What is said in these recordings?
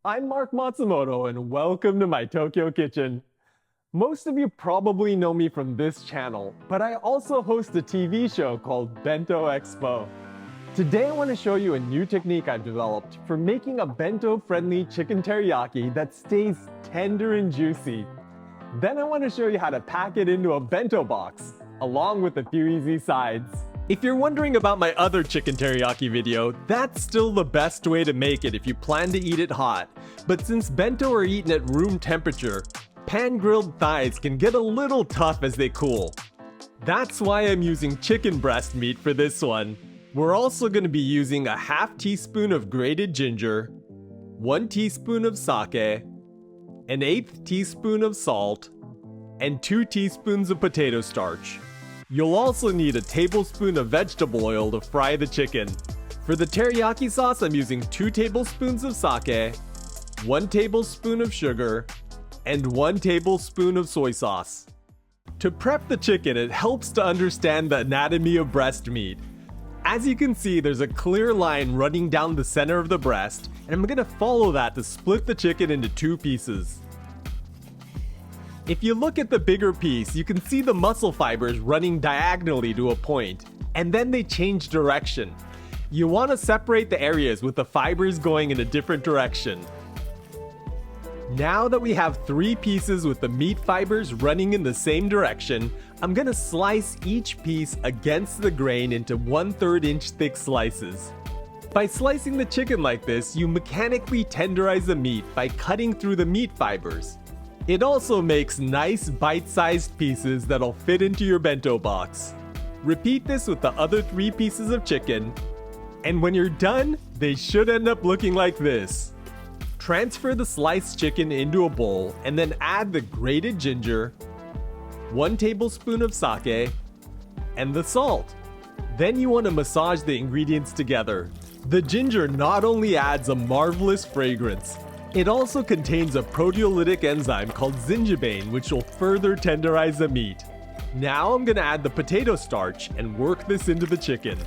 I'm Mark Matsumoto and welcome to my Tokyo kitchen. Most of you probably know me from this channel, but I also host a TV show called Bento Expo. Today I want to show you a new technique I've developed for making a bento-friendly chicken teriyaki that stays tender and juicy. Then I want to show you how to pack it into a bento box, along with a few easy sides. If you're wondering about my other chicken teriyaki video, that's still the best way to make it if you plan to eat it hot. But since bento are eaten at room temperature, pan-grilled thighs can get a little tough as they cool. That's why I'm using chicken breast meat for this one. We're also going to be using a half teaspoon of grated ginger, 1 teaspoon of sake, an 1/8 teaspoon of salt, and 2 teaspoons of potato starch. You'll also need a tablespoon of vegetable oil to fry the chicken. For the teriyaki sauce, I'm using 2 tablespoons of sake, 1 tablespoon of sugar, and 1 tablespoon of soy sauce. To prep the chicken, it helps to understand the anatomy of breast meat. As you can see, there's a clear line running down the center of the breast, and I'm gonna follow that to split the chicken into 2 pieces. If you look at the bigger piece, you can see the muscle fibers running diagonally to a point, and then they change direction. You want to separate the areas with the fibers going in a different direction. Now that we have 3 pieces with the meat fibers running in the same direction, I'm gonna slice each piece against the grain into 1/3 inch thick slices. By slicing the chicken like this, you mechanically tenderize the meat by cutting through the meat fibers. It also makes nice bite-sized pieces that'll fit into your bento box. Repeat this with the other 3 pieces of chicken, and when you're done, they should end up looking like this. Transfer the sliced chicken into a bowl and then add the grated ginger, 1 tablespoon of sake, and the salt. Then you want to massage the ingredients together. The ginger not only adds a marvelous fragrance, it also contains a proteolytic enzyme called zingiberine, which will further tenderize the meat. Now I'm gonna add the potato starch and work this into the chicken.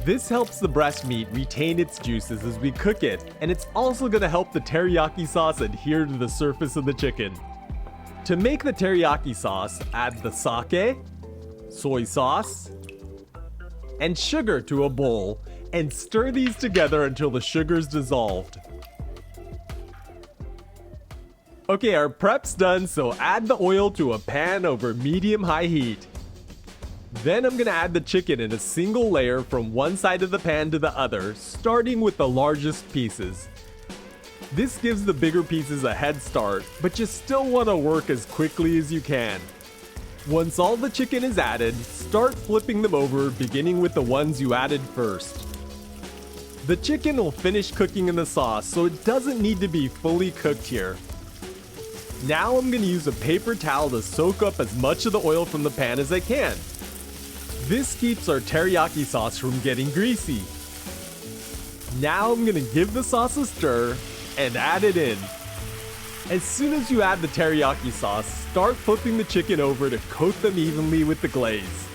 This helps the breast meat retain its juices as we cook it, and it's also gonna help the teriyaki sauce adhere to the surface of the chicken. To make the teriyaki sauce, add the sake, soy sauce, and sugar to a bowl, and stir these together until the sugar's dissolved. Okay, our prep's done, so add the oil to a pan over medium-high heat. Then I'm gonna add the chicken in a single layer from one side of the pan to the other, starting with the largest pieces. This gives the bigger pieces a head start, but you still wanna work as quickly as you can. Once all the chicken is added, start flipping them over, beginning with the ones you added first. The chicken will finish cooking in the sauce, so it doesn't need to be fully cooked here. Now I'm going to use a paper towel to soak up as much of the oil from the pan as I can. This keeps our teriyaki sauce from getting greasy. Now I'm going to give the sauce a stir and add it in. As soon as you add the teriyaki sauce, start flipping the chicken over to coat them evenly with the glaze.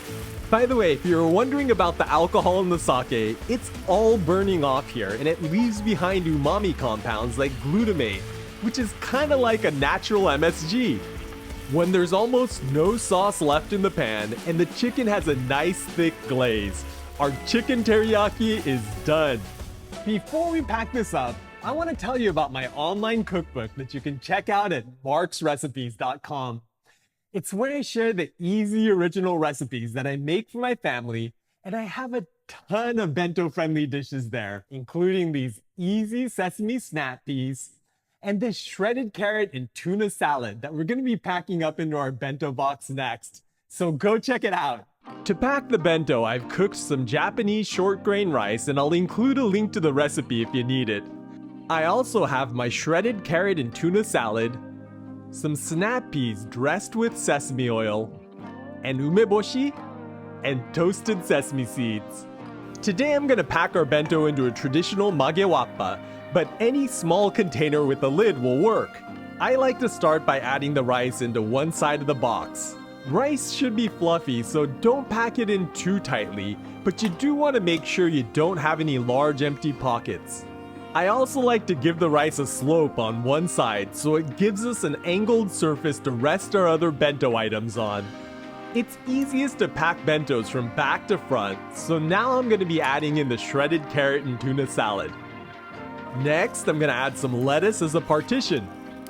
By the way, if you're wondering about the alcohol in the sake, it's all burning off here and it leaves behind umami compounds like glutamate, which is kinda like a natural MSG. When there's almost no sauce left in the pan and the chicken has a nice thick glaze, our chicken teriyaki is done. Before we pack this up, I want to tell you about my online cookbook that you can check out at marksrecipes.com. It's where I share the easy original recipes that I make for my family, and I have a ton of bento-friendly dishes there, including these easy sesame snap peas, and this shredded carrot and tuna salad that we're going to be packing up into our bento box next. So go check it out. To pack the bento, I've cooked some Japanese short grain rice, and I'll include a link to the recipe if you need it. I also have my shredded carrot and tuna salad, some snap peas dressed with sesame oil, and umeboshi, and toasted sesame seeds. Today I'm going to pack our bento into a traditional magewappa, but any small container with a lid will work. I like to start by adding the rice into one side of the box. Rice should be fluffy, so don't pack it in too tightly, but you do want to make sure you don't have any large empty pockets. I also like to give the rice a slope on one side so it gives us an angled surface to rest our other bento items on. It's easiest to pack bentos from back to front, so now I'm going to be adding in the shredded carrot and tuna salad. Next, I'm going to add some lettuce as a partition.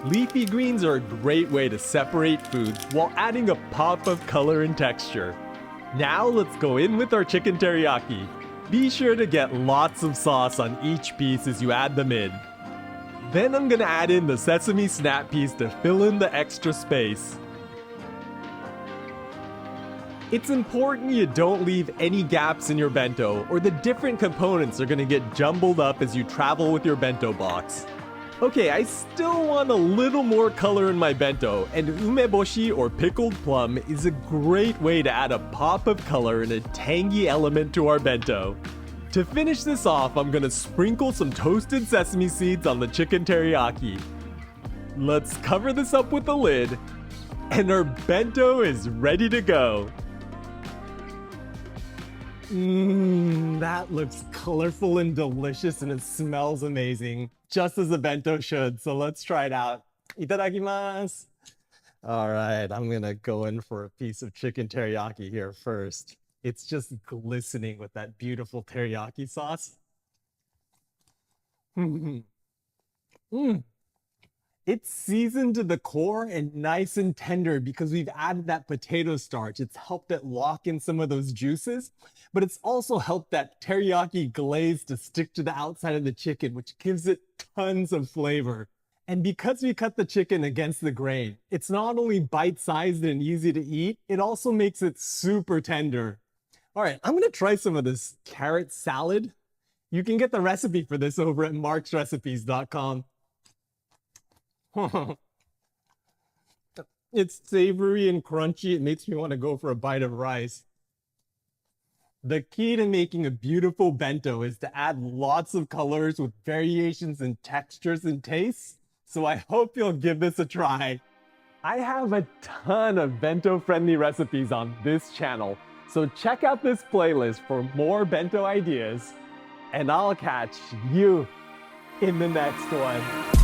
Leafy greens are a great way to separate foods while adding a pop of color and texture. Now let's go in with our chicken teriyaki. Be sure to get lots of sauce on each piece as you add them in. Then I'm going to add in the sesame snap peas to fill in the extra space. It's important you don't leave any gaps in your bento, or the different components are going to get jumbled up as you travel with your bento box. Okay, I still want a little more color in my bento, and umeboshi or pickled plum is a great way to add a pop of color and a tangy element to our bento. To finish this off, I'm going to sprinkle some toasted sesame seeds on the chicken teriyaki. Let's cover this up with a lid, and our bento is ready to go. That looks colorful and delicious, and it smells amazing, just as a bento should. So let's try it out. Itadakimasu. All right, I'm gonna go in for a piece of chicken teriyaki here first. It's just glistening with that beautiful teriyaki sauce. It's seasoned to the core and nice and tender because we've added that potato starch. It's helped it lock in some of those juices, but it's also helped that teriyaki glaze to stick to the outside of the chicken, which gives it tons of flavor. And because we cut the chicken against the grain, it's not only bite-sized and easy to eat, it also makes it super tender. All right, I'm gonna try some of this carrot salad. You can get the recipe for this over at marksrecipes.com. It's savory and crunchy. It makes me want to go for a bite of rice. The key to making a beautiful bento is to add lots of colors with variations in textures and tastes. So I hope you'll give this a try. I have a ton of bento-friendly recipes on this channel, so check out this playlist for more bento ideas, and I'll catch you in the next one.